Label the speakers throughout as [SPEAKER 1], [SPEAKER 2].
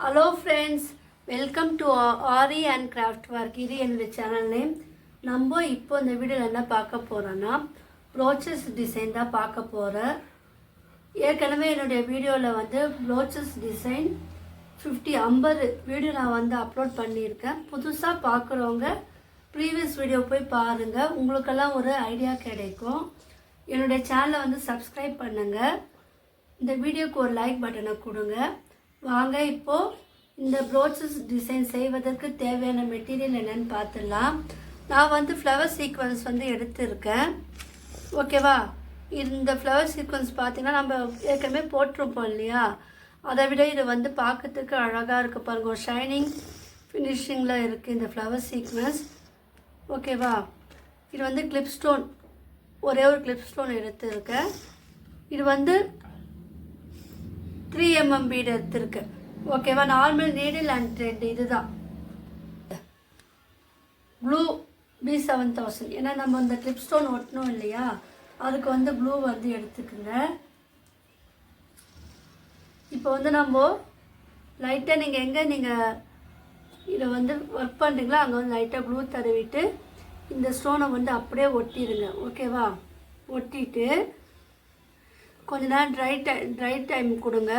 [SPEAKER 1] Hello friends, welcome to Ari and Craft Work. இது என்னோட channel name. நம்ம இப்போ இந்த வீடியோவில் என்ன பார்க்க போகிறோன்னா ப்ரோச்சஸ் டிசைன் தான் பார்க்க போகிறேன். ஏற்கனவே என்னுடைய வீடியோவில் வந்து ப்ரோச்சஸ் டிசைன் 50 வீடியோ நான் வந்து அப்லோட் பண்ணியிருக்கேன். புதுசாக பார்க்குறவங்க ப்ரீவியஸ் வீடியோ போய் பாருங்கள், உங்களுக்கெல்லாம் ஒரு ஐடியா கிடைக்கும். என்னுடைய சேனலை வந்து சப்ஸ்கிரைப் பண்ணுங்கள். இந்த வீடியோக்கு ஒரு லைக் பட்டனை கொடுங்க. வாங்க இப்போது இந்த ப்ரோச்சஸ் டிசைன் செய்வதற்கு தேவையான மெட்டீரியல் என்னென்னு பார்த்துடலாம். நான் வந்து ஃப்ளவர் சீக்வன்ஸ் வந்து எடுத்திருக்கேன். ஓகேவா? இந்த ஃப்ளவர் சீக்வன்ஸ் பார்த்திங்கன்னா நம்ம ஏற்கனவே போட்டிருப்போம் இல்லையா, அதை விட இது வந்து பார்க்கறதுக்கு அழகாக இருக்குது பாருங்கள். ஒரு ஷைனிங் ஃபினிஷிங்கில் இருக்குது இந்த ஃப்ளவர் சீக்வன்ஸ். ஓகேவா? இது வந்து கிளிப் ஸ்டோன், ஒரே ஒரு கிளிப் ஸ்டோன் எடுத்திருக்கேன். இது வந்து 3 mm பீடு எடுத்திருக்கு. ஓகேவா? நார்மல் நீடில் அண்ட் த்ரெட் இதுதான். ப்ளூ B7000, ஏன்னா நம்ம இந்த கிளிப் ஸ்டோன் ஒட்டணும் இல்லையா, அதுக்கு வந்து ப்ளூ வந்து எடுத்துக்குங்க. இப்போ வந்து நம்ம லைட்டாக நீங்கள் எங்கே நீங்கள் இதை வந்து ஒர்க் பண்ணுறீங்களோ அங்கே வந்து லைட்டாக ப்ளூ தடவிட்டு இந்த ஸ்டோனை வந்து அப்படியே ஒட்டிடுங்க. ஓகேவா? ஒட்டிட்டு கொஞ்ச நேரம் ட்ரை டைம் கொடுங்க.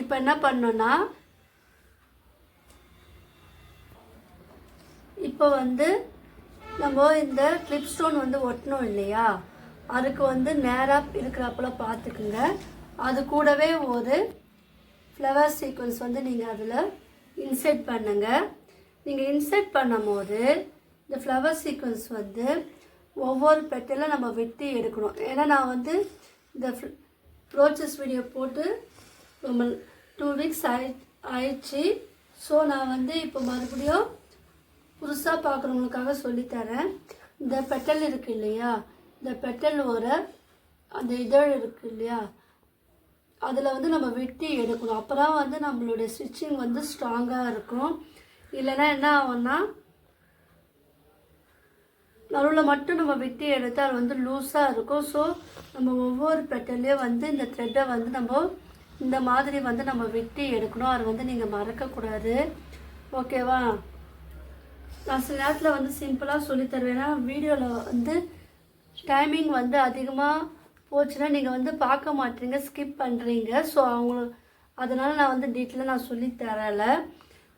[SPEAKER 1] இப்போ என்ன பண்ணோன்னா, இப்போ வந்து நம்ம இந்த கிளிப் ஸ்டோன் வந்து ஒட்டணும் இல்லையா, அதுக்கு வந்து நேராக இருக்கிறப்பல பார்த்துக்குங்க. அது கூடவே ஒரு ஃப்ளவர் சீக்வன்ஸ் வந்து நீங்கள் அதில் இன்செர்ட் பண்ணுங்கள். நீங்கள் இன்செர்ட் பண்ணும் போது இந்த ஃப்ளவர் சீக்வன்ஸ் வந்து ஒவ்வொரு பெட்டலும் நம்ம வெட்டி எடுக்கணும். ஏன்னா நான் வந்து இந்த ப்ரோச்சஸ் வீடியோ போட்டு ரொம்ப 2 வீக்ஸ் ஆயிடுச்சு. ஸோ நான் வந்து இப்போ மறுபடியும் புதுசாக பார்க்குறவங்களுக்காக சொல்லித்தரேன். இந்த பெட்டல் இருக்குது இல்லையா, இந்த பெட்டல் அந்த இதழ் இருக்குது இல்லையா, அதில் வந்து நம்ம வெட்டி எடுக்கணும். அப்போ தான் வந்து நம்மளுடைய ஸ்டிச்சிங் வந்து ஸ்ட்ராங்காக இருக்கும். இல்லைன்னா என்ன ஆகும்னா, நடுவில் மட்டும் நம்ம வெட்டி எடுத்தால் அது வந்து லூஸாக இருக்கும். ஸோ நம்ம ஒவ்வொரு பெட்டல்லையும் வந்து இந்த த்ரெட்டை வந்து நம்ம இந்த மாதிரி வந்து நம்ம வெட்டி எடுக்கணும். அது வந்து நீங்கள் மறக்கக்கூடாது. ஓகேவா? நான் சில நேரத்தில் வந்து சிம்பிளாக சொல்லித்தருவேன்னா வீடியோவில் வந்து டைமிங் வந்து அதிகமாக போச்சுன்னா நீங்கள் வந்து பார்க்க மாட்டீங்க, ஸ்கிப் பண்ணுறீங்க. ஸோ அதனால் நான் வந்து டீட்டெயிலாக நான் சொல்லித்தரலை.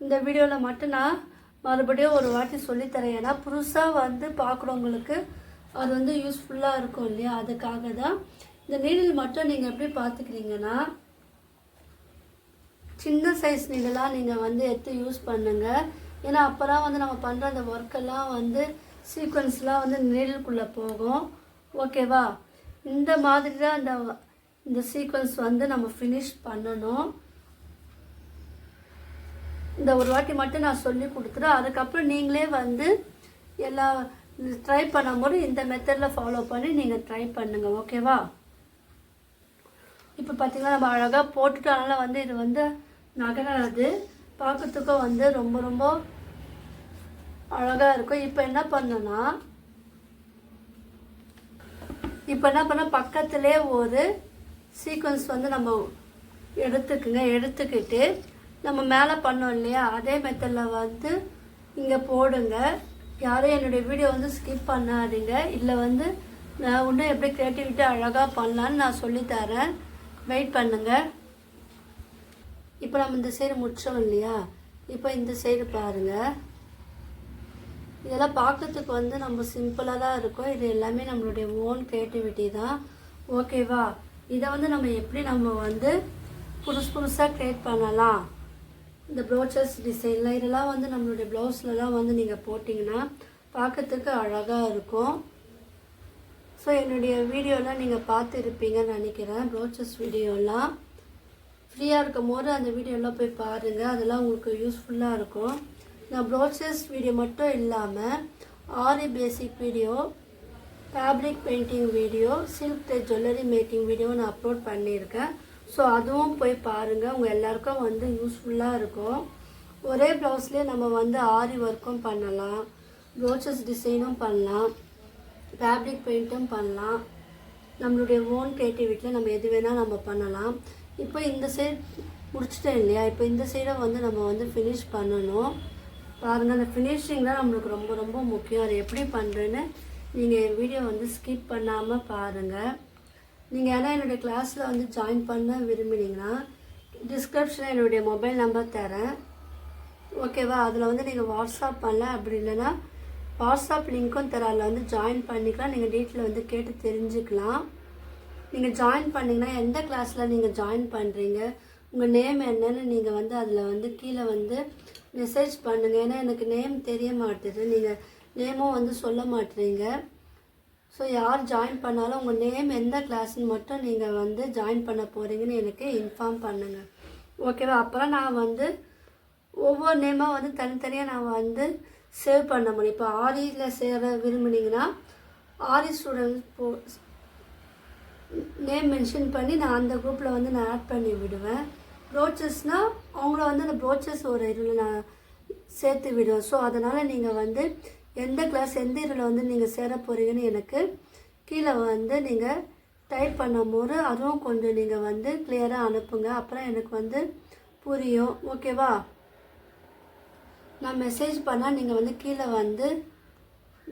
[SPEAKER 1] இந்த வீடியோவில் மட்டும் நான் மறுபடியும் ஒரு வாட்டி சொல்லித்தரேன். ஏன்னா புதுசாக வந்து பார்க்குறவங்களுக்கு அது வந்து யூஸ்ஃபுல்லாக இருக்கும் இல்லையா, அதுக்காக தான். இந்த நீடில் மட்டும் நீங்கள் எப்படி பார்த்துக்கிறீங்கன்னா, சின்ன சைஸ் நீடலாக நீங்கள் வந்து எடுத்து யூஸ் பண்ணுங்கள். ஏன்னா அப்போ தான் வந்து நம்ம பண்ணுற அந்த ஒர்க்கெல்லாம் வந்து சீக்வன்ஸ்லாம் வந்து நீடலுக்குள்ளே போகும். ஓகேவா? இந்த மாதிரி தான் இந்த சீக்வன்ஸ் வந்து நம்ம ஃபினிஷ் பண்ணணும். இந்த ஒரு வாட்டி மட்டும் நான் சொல்லி கொடுத்துறேன். அதுக்கப்புறம் நீங்களே வந்து எல்லா ட்ரை பண்ணும்போது இந்த மெத்தடில் ஃபாலோ பண்ணி நீங்கள் ட்ரை பண்ணுங்கள். ஓகேவா? இப்போ பார்த்திங்கன்னா நம்ம அழகாக போட்டுட்டனால வந்து இது வந்து நகராது, பார்க்கறதுக்கும் வந்து ரொம்ப ரொம்ப அழகாக இருக்கும். இப்போ என்ன பண்ண பக்கத்துலேயே ஒரு சீக்வன்ஸ் வந்து நம்ம எடுத்துக்கிட்டு நம்ம மேலே பண்ணோம் இல்லையா, அதே மெத்தடில் வந்து இங்கே போடுங்க. யாரும் என்னுடைய வீடியோ வந்து ஸ்கிப் பண்ணாதீங்க. இல்லை வந்து நான் இன்னும் எப்படி க்ரியேட்டிவிட்டி அழகாக பண்ணலான்னு நான் சொல்லித்தரேன். வெயிட் பண்ணுங்கள். இப்போ நம்ம இந்த சைடு முடித்தோம் இல்லையா, இப்போ இந்த சைடு பாருங்கள். இதெல்லாம் பார்க்கறதுக்கு வந்து நம்ம சிம்பிளாக தான் இருக்கும். இது எல்லாமே நம்மளுடைய ஓன் க்ரியேட்டிவிட்டி தான். ஓகேவா? இதை வந்து நம்ம வந்து புதுசாக க்ரியேட் பண்ணலாம். இந்த ப்ரோச்சஸ் டிசைனில் இதெல்லாம் வந்து நம்மளுடைய ப்ளவுஸ்லலாம் வந்து நீங்கள் போட்டிங்கன்னா பார்க்கறதுக்கு அழகாக இருக்கும். ஸோ என்னுடைய வீடியோலாம் நீங்கள் பார்த்துருப்பீங்கன்னு நினைக்கிறேன். ப்ரோச்சஸ் வீடியோலாம் ஃப்ரீயாக இருக்கும் போது அந்த வீடியோலாம் போய் பாருங்கள், அதெல்லாம் உங்களுக்கு யூஸ்ஃபுல்லாக இருக்கும். நான் ப்ரோச்சஸ் வீடியோ மட்டும் இல்லாமல் aari basic video, fabric painting video, silk jewellery making video நான் அப்லோட் பண்ணியிருக்கேன். ஸோ அதுவும் போய் பாருங்கள், உங்கள் எல்லாருக்கும் வந்து யூஸ்ஃபுல்லாக இருக்கும். ஒரே ப்ளவுஸ்லேயே நம்ம வந்து ஆரி ஒர்க்கும் பண்ணலாம், ப்ரோச்சஸ் டிசைனும் பண்ணலாம், ஃபேப்ரிக் பெயிண்ட்டும் பண்ணலாம். நம்மளுடைய ஓன் க்ரியேட்டிவிட்டியில் நம்ம எது வேணால் நம்ம பண்ணலாம். இப்போ இந்த சைட் முடிச்சிட்டேன் இல்லையா. இப்போ இந்த சைடை வந்து நம்ம வந்து ஃபினிஷ் பண்ணணும். பாருங்கள், அந்த ஃபினிஷிங் தான் நம்மளுக்கு ரொம்ப ரொம்ப முக்கியம். அதை எப்படி பண்ணுறேன்னு நீங்கள் என் வீடியோ வந்து ஸ்கிப் பண்ணாமல் பாருங்கள். நீங்கள் ஏன்னா என்னுடைய கிளாஸில் வந்து ஜாயின் பண்ண விரும்பினீங்கன்னா டிஸ்கிரிப்ஷனில் என்னுடைய மொபைல் நம்பர் தரேன், ஓகேவா. அதில் வந்து நீங்கள் வாட்ஸ்அப் பண்ணல, அப்படி இல்லைன்னா வாட்ஸ்அப் லிங்க்கும் தர, அதில் வந்து ஜாயின் பண்ணிக்கலாம். நீங்கள் டீட்டெயில் வந்து கேட்டு தெரிஞ்சுக்கலாம். நீங்கள் ஜாயின் பண்ணிங்கன்னா எந்த கிளாஸில் நீங்கள் ஜாயின் பண்ணுறீங்க, உங்கள் நேம் என்னன்னு நீங்கள் வந்து அதில் வந்து கீழே வந்து மெசேஜ் பண்ணுங்கள். ஏன்னா எனக்கு நேம் தெரிய மாட்டுது, நீங்கள் நேமும் வந்து சொல்ல மாட்டேறீங்க. ஸோ யார் ஜாயின் பண்ணாலும் உங்கள் நேம் எந்த கிளாஸ்ன்னு மட்டும் நீங்கள் வந்து ஜாயின் பண்ண போகிறீங்கன்னு எனக்கு இன்ஃபார்ம் பண்ணுங்கள், ஓகேவா. அப்புறம் நான் வந்து ஒவ்வொரு நேமாக வந்து தனித்தனியாக நான் வந்து சேவ் பண்ண முடியும். இப்போ ஆரியில் சேர விரும்புனீங்கன்னா ஆரி ஸ்டூடெண்ட்ஸ் நேம் மென்ஷன் பண்ணி நான் அந்த குரூப்பில் வந்து நான் ஆட் பண்ணி விடுவேன். ப்ரோச்சஸ்னால் அவங்கள வந்து அந்த ப்ரோச்சஸ் ஒரு இதில் நான் சேர்த்து விடுவேன். ஸோ அதனால் நீங்கள் வந்து எந்த கிளாஸ் எந்த இதில் வந்து நீங்கள் சேர போகிறீங்கன்னு எனக்கு கீழே வந்து நீங்கள் டைப் பண்ணும்போது அதுவும் கொஞ்சம் நீங்கள் வந்து கிளியராக அனுப்புங்க. அப்புறம் எனக்கு வந்து புரியும், ஓகேவா. நான் மெசேஜ் பண்ணால் நீங்கள் வந்து கீழே வந்து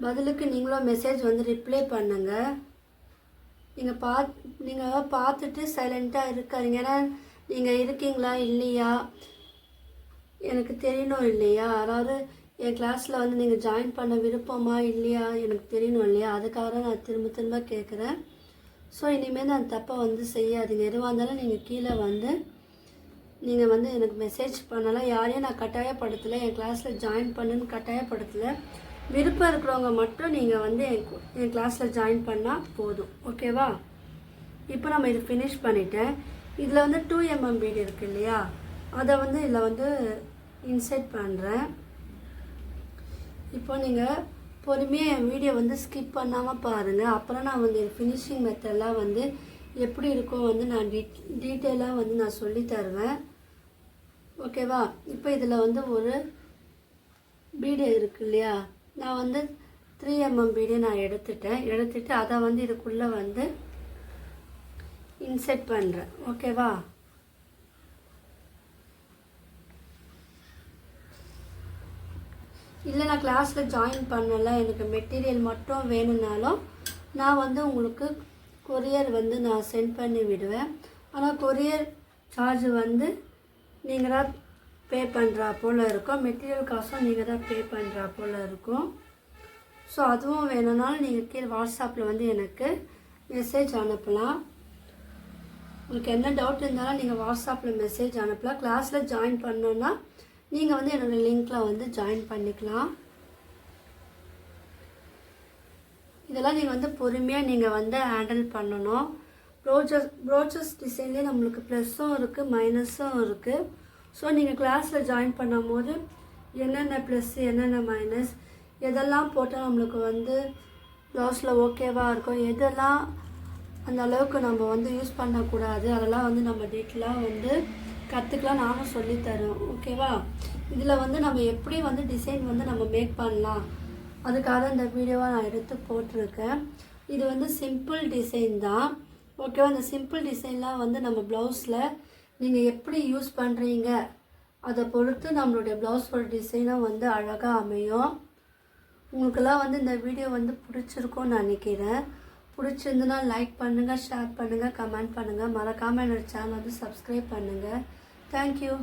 [SPEAKER 1] பதிலுக்கு நீங்களும் மெசேஜ் வந்து ரிப்ளை பண்ணுங்கள். நீங்கள் பார்த்துட்டு சைலண்ட்டாக இருக்காதீங்க. ஏன்னா நீங்கள் இருக்கீங்களா இல்லையா எனக்கு தெரியணும் இல்லையா. அதாவது என் கிளாஸில் வந்து நீங்கள் ஜாயின் பண்ண விருப்பமா இல்லையா எனக்கு தெரியணும் இல்லையா. அதுக்காக நான் திரும்ப திரும்ப கேட்குறேன். ஸோ இனிமேல் நான் தப்பை வந்து செய்யாதீங்க. எதுவாக இருந்தாலும் நீங்கள் கீழே வந்து நீங்கள் வந்து எனக்கு மெசேஜ் பண்ணலாம். யாரையும் நான் கட்டாயப்படுத்தலை, என் கிளாஸில் ஜாயின் பண்ணுன்னு கட்டாயப்படுத்தலை. விருப்பம் இருக்கிறவங்க மட்டும் நீங்கள் வந்து என் கிளாஸில் ஜாயின் பண்ணால் போதும், ஓகேவா. இப்போ நம்ம இது ஃபினிஷ் பண்ணிவிட்டேன். இதில் வந்து 2mm பீடு இருக்குது இல்லையா, அதை வந்து இதில் வந்து இன்செர்ட் பண்ணுறேன். இப்போ நீங்கள் பொறுமையாக என் வீடியோ வந்து ஸ்கிப் பண்ணாமல் பாருங்கள். அப்புறம் நான் வந்து ஃபினிஷிங் மெத்தட்லாம் வந்து எப்படி இருக்கும் வந்து நான் டீட்டெயிலாக வந்து நான் சொல்லி தருவேன், ஓகேவா. இப்போ இதில் வந்து ஒரு பீடு இருக்குது இல்லையா, நான் வந்து 3mm பீடு நான் எடுத்துட்டு அதை வந்து இதுக்குள்ளே வந்து இன்செர்ட் பண்ணுறேன், ஓகேவா. இல்லை நான் கிளாஸில் ஜாயின் பண்ணலை, எனக்கு மெட்டீரியல் மட்டும் வேணும்னாலும் நான் வந்து உங்களுக்கு கொரியர் வந்து நான் சென்ட் பண்ணி விடுவேன். ஆனால் கொரியர் சார்ஜ் வந்து நீங்கள் தான் பே பண்ணுறா போல் இருக்கும், மெட்டீரியல் காசும் நீங்கள் தான் பே பண்ணுறா போல் இருக்கும். ஸோ அதுவும் வேணும்னாலும் நீங்கள் கீழே வாட்ஸ்அப்பில் வந்து எனக்கு மெசேஜ் அனுப்பலாம். உங்களுக்கு என்ன டவுட் இருந்தாலும் நீங்கள் வாட்ஸ்அப்பில் மெசேஜ் அனுப்பலாம். கிளாஸில் ஜாயின் பண்ணோன்னா நீங்கள் வந்து என்னோடய லிங்க்கில் வந்து ஜாயின் பண்ணிக்கலாம். இதெல்லாம் நீங்கள் வந்து பொறுமையாக நீங்கள் வந்து ஹேண்டில் பண்ணணும். ப்ரோச்சஸ் டிசைன்லேயே நம்மளுக்கு ப்ளஸ்ஸும் இருக்குது மைனஸும் இருக்குது. ஸோ நீங்கள் கிளாஸில் ஜாயின் பண்ணும் போது என்னென்ன ப்ளஸ் என்னென்ன மைனஸ் எதெல்லாம் போட்டால் நம்மளுக்கு வந்து ப்ளவுஸில் ஓகேவாக இருக்கும், எதெல்லாம் அந்த அளவுக்கு நம்ம வந்து யூஸ் பண்ணக்கூடாது, அதெல்லாம் வந்து நம்ம டீட்டெயிலாக வந்து கற்றுக்கலாம். நானும் சொல்லித்தரேன், ஓகேவா. இதில் வந்து நம்ம எப்படி வந்து டிசைன் வந்து நம்ம மேக் பண்ணலாம், அதுக்காக இந்த வீடியோவை நான் எடுத்து போட்டிருக்கேன். இது வந்து சிம்பிள் டிசைன் தான், ஓகேவா. இந்த சிம்பிள் டிசைன்லாம் வந்து நம்ம ப்ளவுஸில் நீங்கள் எப்படி யூஸ் பண்ணுறீங்க அதை பொறுத்து நம்மளுடைய ப்ளவுஸோட டிசைனும் வந்து அழகாக அமையும். உங்களுக்கெல்லாம் வந்து இந்த வீடியோ வந்து பிடிச்சிருக்கும்னு நினைக்கிறேன். பிடிச்சிருந்துன்னா லைக் பண்ணுங்கள், ஷேர் பண்ணுங்கள், கமெண்ட் பண்ணுங்கள். மறக்காமல் என்னோடய சேனல் வந்து சப்ஸ்கிரைப் பண்ணுங்கள். தேங்க்யூ.